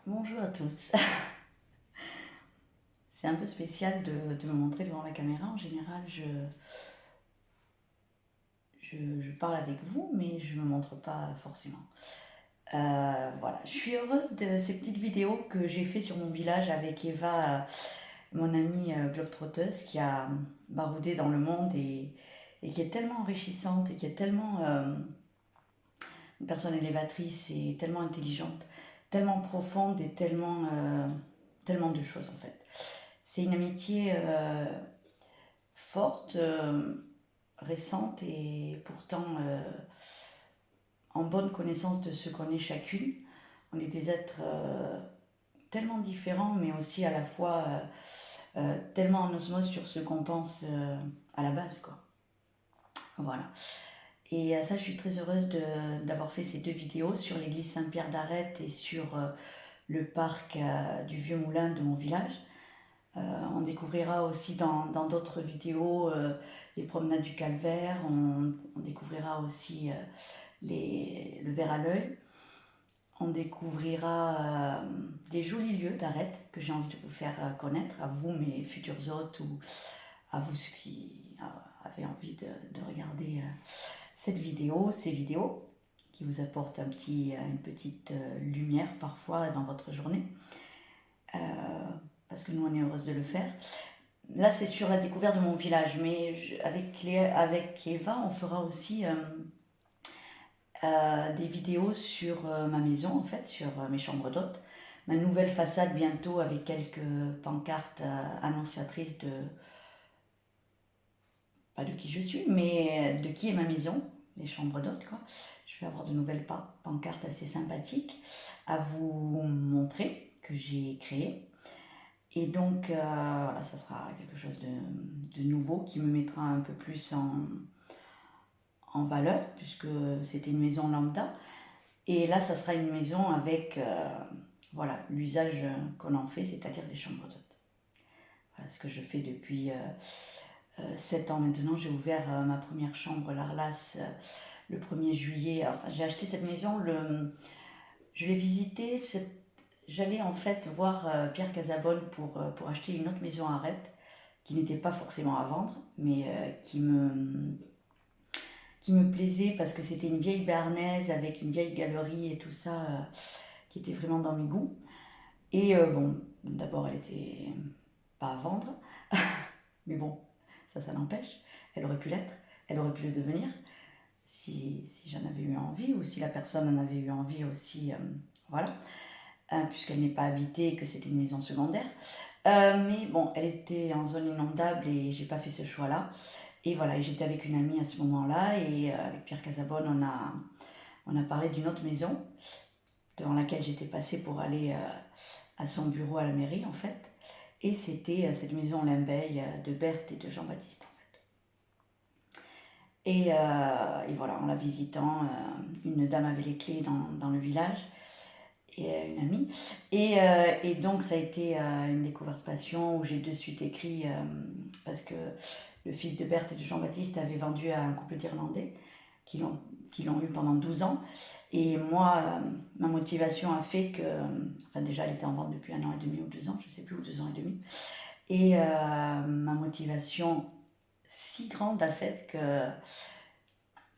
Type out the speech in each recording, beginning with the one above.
Bonjour à tous. C'est un peu spécial de me montrer devant la caméra. En général, je parle avec vous, mais je ne me montre pas forcément. Voilà, je suis heureuse de ces petites vidéos que j'ai fait sur mon village avec Eva, mon amie globetrotteuse, qui a baroudé dans le monde et qui est tellement enrichissante et qui est tellement une personne élévatrice et tellement intelligente, tellement profonde et tellement de choses en fait. C'est une amitié forte, récente et pourtant en bonne connaissance de ce qu'on est chacune. On est des êtres tellement différents, mais aussi à la fois tellement en osmose sur ce qu'on pense à la base, quoi. Voilà. Et ça, je suis très heureuse d'avoir fait ces deux vidéos sur l'église Saint-Pierre d'Arrête et sur le parc du Vieux Moulin de mon village. On découvrira aussi dans d'autres vidéos les promenades du Calvaire, on découvrira aussi le ver à l'œil, on découvrira des jolis lieux d'Arrête que j'ai envie de vous faire connaître, à vous mes futurs hôtes ou à vous ceux qui avaient envie de regarder cette vidéo, ces vidéos qui vous apportent une petite lumière parfois dans votre journée. Parce que nous on est heureuse de le faire. Là c'est sur la découverte de mon village, mais avec Eva on fera aussi des vidéos sur ma maison en fait, sur mes chambres d'hôtes, ma nouvelle façade bientôt avec quelques pancartes annonciatrices pas de qui je suis, mais de qui est ma maison, les chambres d'hôtes quoi. Je vais avoir de nouvelles pancartes assez sympathiques à vous montrer que j'ai créées. Et donc, voilà, ça sera quelque chose de nouveau qui me mettra un peu plus en valeur, puisque c'était une maison lambda. Et là, ça sera une maison avec, voilà, l'usage qu'on en fait, c'est-à-dire des chambres d'hôtes. Voilà ce que je fais depuis 7 ans maintenant. J'ai ouvert ma première chambre, l'Arlas, le 1er juillet. Enfin, j'ai acheté cette maison, je l'ai visitée. J'allais en fait voir Pierre Casabonne pour acheter une autre maison à Arrête, qui n'était pas forcément à vendre, mais qui me plaisait parce que c'était une vieille béarnaise avec une vieille galerie et tout ça, qui était vraiment dans mes goûts. Et bon, d'abord elle était pas à vendre, mais bon, ça n'empêche. Elle aurait pu l'être, elle aurait pu le devenir si j'en avais eu envie ou si la personne en avait eu envie aussi, voilà. Puisqu'elle n'est pas habitée et que c'était une maison secondaire. Mais bon, elle était en zone inondable et j'ai pas fait ce choix-là. Et voilà, j'étais avec une amie à ce moment-là et avec Pierre Casabonne, on a parlé d'une autre maison devant laquelle j'étais passée pour aller à son bureau à la mairie en fait. Et c'était cette maison Limbeil de Berthe et de Jean-Baptiste en fait. Et voilà, en la visitant, une dame avait les clés dans le village et une amie. Et donc ça a été une découverte passion où j'ai de suite écrit parce que le fils de Berthe et de Jean-Baptiste avait vendu à un couple d'Irlandais qui l'ont eu pendant 12 ans. Et moi, ma motivation a fait que, enfin déjà elle était en vente depuis 1 an et demi ou 2 ans, je ne sais plus, ou 2 ans et demi. Et ma motivation si grande a fait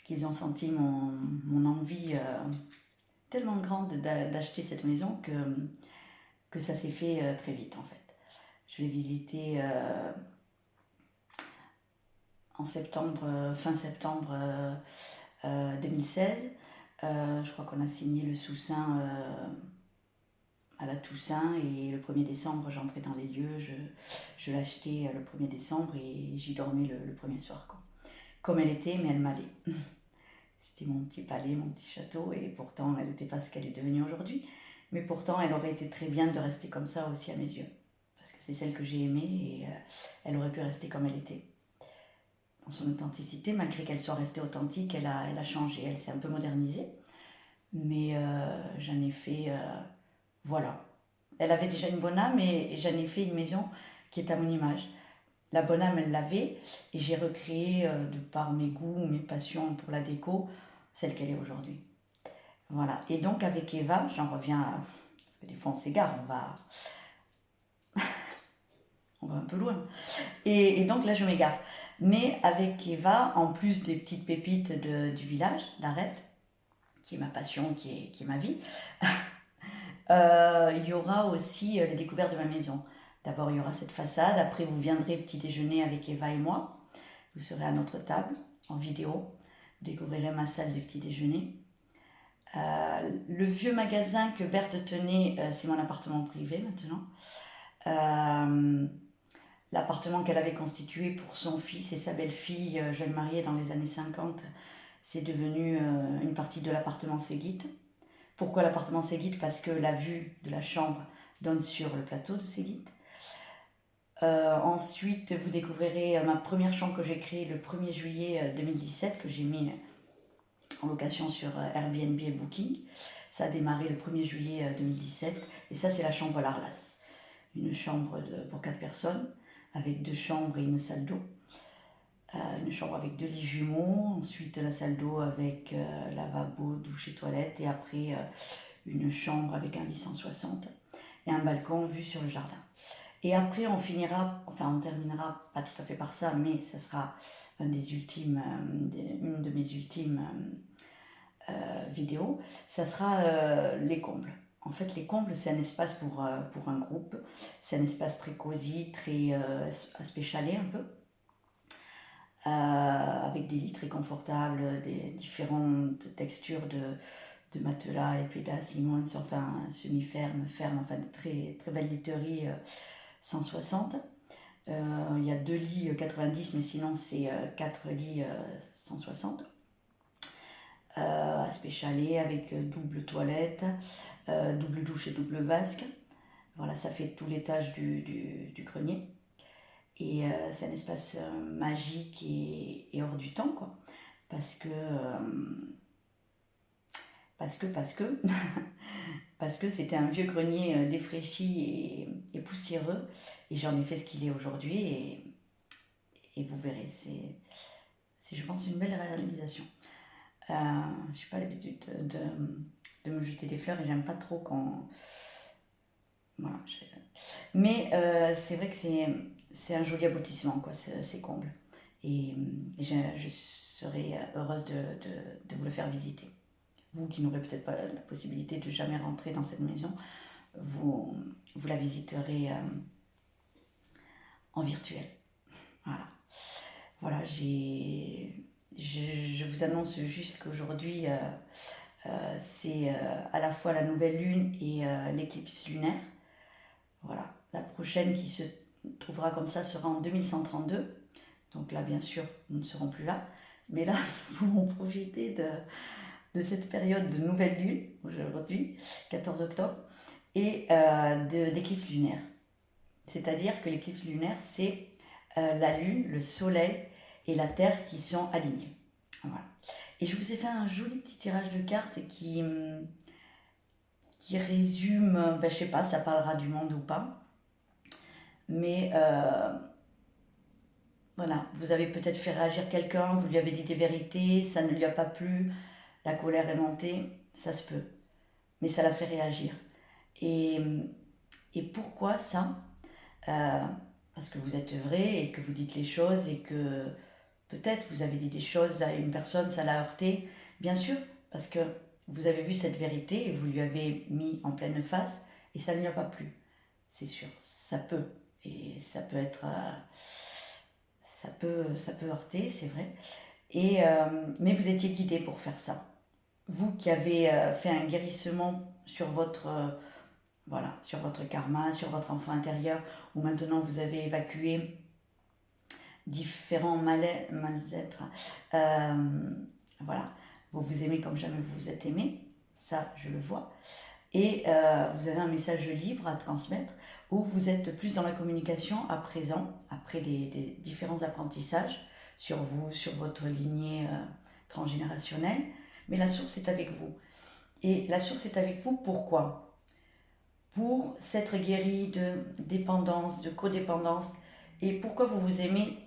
qu'ils ont senti mon envie tellement grande d'acheter cette maison que ça s'est fait très vite en fait. Je l'ai visitée en septembre, fin septembre 2016. Je crois qu'on a signé le sous-seing à la Toussaint et le 1er décembre j'entrais dans les lieux, je l'achetais le 1er décembre et j'y dormais le premier soir quoi. Comme elle était, mais elle m'allait. C'était mon petit palais, mon petit château et pourtant elle n'était pas ce qu'elle est devenue aujourd'hui. Mais pourtant elle aurait été très bien de rester comme ça aussi à mes yeux. Parce que c'est celle que j'ai aimée et elle aurait pu rester comme elle était. Dans son authenticité, malgré qu'elle soit restée authentique, elle a changé, elle s'est un peu modernisée. Mais j'en ai fait, voilà. Elle avait déjà une bonne âme et j'en ai fait une maison qui est à mon image. La bonne âme, elle l'avait et j'ai recréé, de par mes goûts, mes passions pour la déco, celle qu'elle est aujourd'hui. Voilà. Et donc avec Eva, j'en reviens à parce que des fois on s'égare, on va un peu loin. Et donc là je m'égare. Mais avec Eva, en plus des petites pépites du village, d'Arête, qui est ma passion, qui est ma vie, il y aura aussi les découvertes de ma maison. D'abord il y aura cette façade, après vous viendrez petit déjeuner avec Eva et moi, vous serez à notre table en vidéo, vous découvrirez ma salle de petit déjeuner. Le vieux magasin que Berthe tenait, c'est mon appartement privé maintenant. L'appartement qu'elle avait constitué pour son fils et sa belle-fille, jeune mariée dans les années 50, c'est devenu une partie de l'appartement Séguit. Pourquoi l'appartement Séguit? Parce que la vue de la chambre donne sur le plateau de Séguit. Ensuite, vous découvrirez ma première chambre que j'ai créée le 1er juillet 2017, que j'ai mis en location sur Airbnb et Booking. Ça a démarré le 1er juillet 2017. Et ça, c'est la chambre Larlas. Une chambre pour 4 personnes, avec 2 chambres et une salle d'eau. Une chambre avec 2 lits jumeaux. Ensuite, la salle d'eau avec lavabo, douche et toilette. Et après, une chambre avec un lit 160. Et un balcon vue sur le jardin. Et après, on terminera pas tout à fait par ça, mais ça sera une de mes ultimes vidéos. Ça sera les combles. En fait, les combles, c'est un espace pour un groupe. C'est un espace très cosy, très aspect chalet un peu. Avec des lits très confortables, des différentes textures de matelas, Epeda, Simmons, enfin semi-ferme, ferme, enfin très, très belle literie 160. Il y a 2 lits 90, mais sinon c'est 4 lits 160. Aspect chalet avec double toilette, double douche et double vasque. Voilà, ça fait tout l'étage du grenier. Et c'est un espace magique et hors du temps, quoi. Parce que parce que c'était un vieux grenier défraîchi et poussiéreux, et j'en ai fait ce qu'il est aujourd'hui, et vous verrez, c'est je pense une belle réalisation. Je n'ai pas l'habitude de me jeter des fleurs, et j'aime pas trop quand... Voilà, mais c'est vrai que c'est un joli aboutissement, quoi, ces combles. Et je serais heureuse de vous le faire visiter. Vous qui n'aurez peut-être pas la possibilité de jamais rentrer dans cette maison, vous la visiterez en virtuel. Voilà, je vous annonce juste qu'aujourd'hui, c'est à la fois la nouvelle lune et l'éclipse lunaire. Voilà, la prochaine qui se trouvera comme ça sera en 2132. Donc là, bien sûr, nous ne serons plus là. Mais là, nous pouvons profiter de cette période de nouvelle lune, aujourd'hui, 14 octobre, et d'éclipse lunaire. C'est-à-dire que l'éclipse lunaire, c'est la lune, le soleil et la terre qui sont alignés. Voilà. Et je vous ai fait un joli petit tirage de cartes qui résume, je sais pas, ça parlera du monde ou pas. Mais voilà, vous avez peut-être fait réagir quelqu'un, vous lui avez dit des vérités, ça ne lui a pas plu, la colère est montée, ça se peut. Mais ça l'a fait réagir. Et pourquoi ça Parce que vous êtes vrai et que vous dites les choses et que peut-être vous avez dit des choses à une personne, ça l'a heurté. Bien sûr, parce que vous avez vu cette vérité et vous lui avez mis en pleine face et ça ne lui a pas plu. C'est sûr, ça peut. Et ça peut être... ça peut heurter, c'est vrai. Mais vous étiez guidé pour faire ça. Vous qui avez fait un guérissement sur votre karma, sur votre enfant intérieur, où maintenant vous avez évacué différents mal-être. Voilà, vous vous aimez comme jamais vous vous êtes aimé, ça je le vois. Et vous avez un message libre à transmettre, où vous êtes plus dans la communication à présent, après des différents apprentissages sur vous, sur votre lignée transgénérationnelle. Mais la source est avec vous. Et la source est avec vous, pourquoi ? Pour s'être guéri de dépendance, de codépendance. Et pourquoi vous vous aimez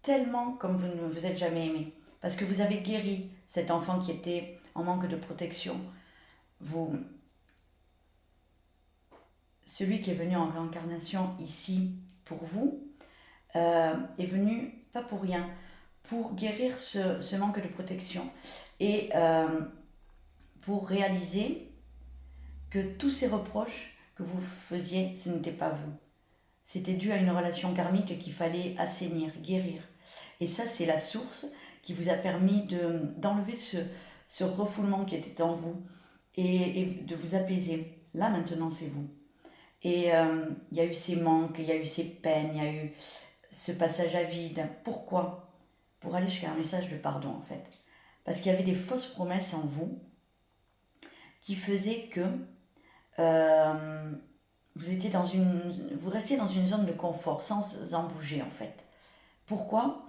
tellement comme vous ne vous êtes jamais aimé ? Parce que vous avez guéri cet enfant qui était en manque de protection. Vous celui qui est venu en réincarnation ici pour vous, est venu pas pour rien, pour guérir ce manque de protection et pour réaliser que tous ces reproches que vous faisiez, ce n'était pas vous. C'était dû à une relation karmique qu'il fallait assainir, guérir. Et ça, c'est la source qui vous a permis d'enlever ce refoulement qui était en vous et de vous apaiser. Là, maintenant, c'est vous. Et il y a eu ces manques, il y a eu ces peines, il y a eu ce passage à vide. Pourquoi? Pour aller jusqu'à un message de pardon, en fait. Parce qu'il y avait des fausses promesses en vous qui faisaient que vous restiez dans une zone de confort sans en bouger, en fait. Pourquoi?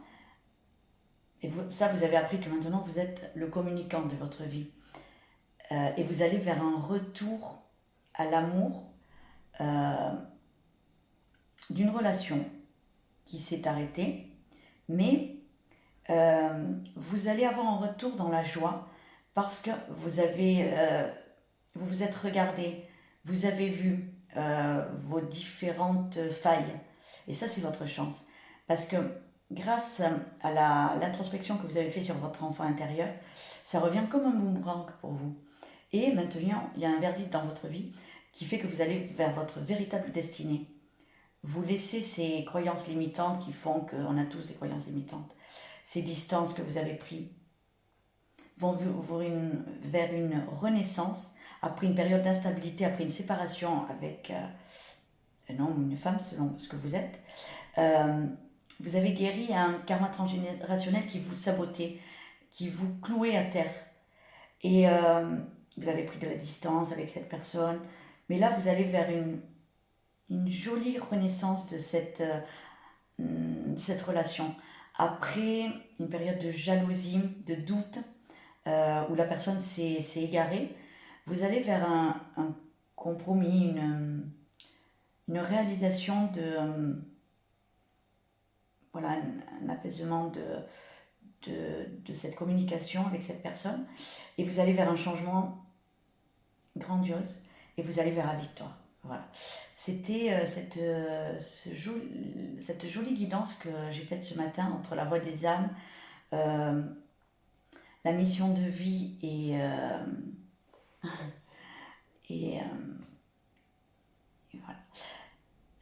Et vous avez appris que maintenant vous êtes le communicant de votre vie. Et vous allez vers un retour à l'amour d'une relation qui s'est arrêtée, mais vous allez avoir un retour dans la joie parce que vous vous êtes regardé, vous avez vu vos différentes failles. Et ça, c'est votre chance. Parce que grâce à l'introspection que vous avez fait sur votre enfant intérieur, ça revient comme un boomerang pour vous. Et maintenant, il y a un verdict dans votre vie qui fait que vous allez vers votre véritable destinée. Vous laissez ces croyances limitantes qui font qu'on a tous des croyances limitantes. Ces distances que vous avez prises vont vers une renaissance après une période d'instabilité, après une séparation avec un homme ou une femme, selon ce que vous êtes. Vous avez guéri un karma transgénérationnel qui vous sabotait, qui vous clouait à terre. Et vous avez pris de la distance avec cette personne. Mais là, vous allez vers une jolie renaissance de cette relation. Après une période de jalousie, de doute, où la personne s'est égarée, vous allez vers un compromis, une réalisation voilà, un apaisement de cette communication avec cette personne, et vous allez vers un changement grandiose, et vous allez vers la victoire. Voilà. C'était cette jolie guidance que j'ai faite ce matin entre la voix des âmes, la mission de vie et voilà.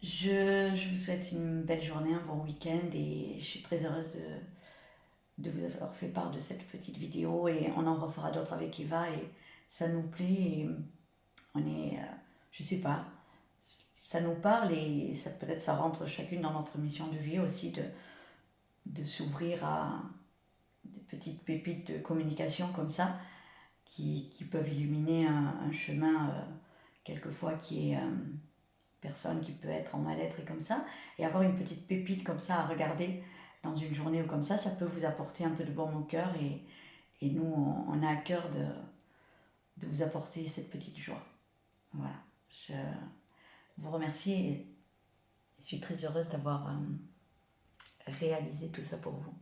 Je vous souhaite une belle journée, un bon week-end, et je suis très heureuse de vous avoir fait part de cette petite vidéo, et on en refera d'autres avec Eva, et ça nous plaît, et on est, je sais pas, ça nous parle, et peut-être ça rentre chacune dans notre mission de vie aussi, de s'ouvrir à des petites pépites de communication comme ça, qui peuvent illuminer un chemin quelquefois qui est personne qui peut être en mal-être et comme ça, et avoir une petite pépite comme ça à regarder dans une journée ou comme ça peut vous apporter un peu de baume au cœur, et nous on a à cœur de vous apporter cette petite joie. Voilà, je vous remercie et je suis très heureuse d'avoir réalisé tout ça pour vous.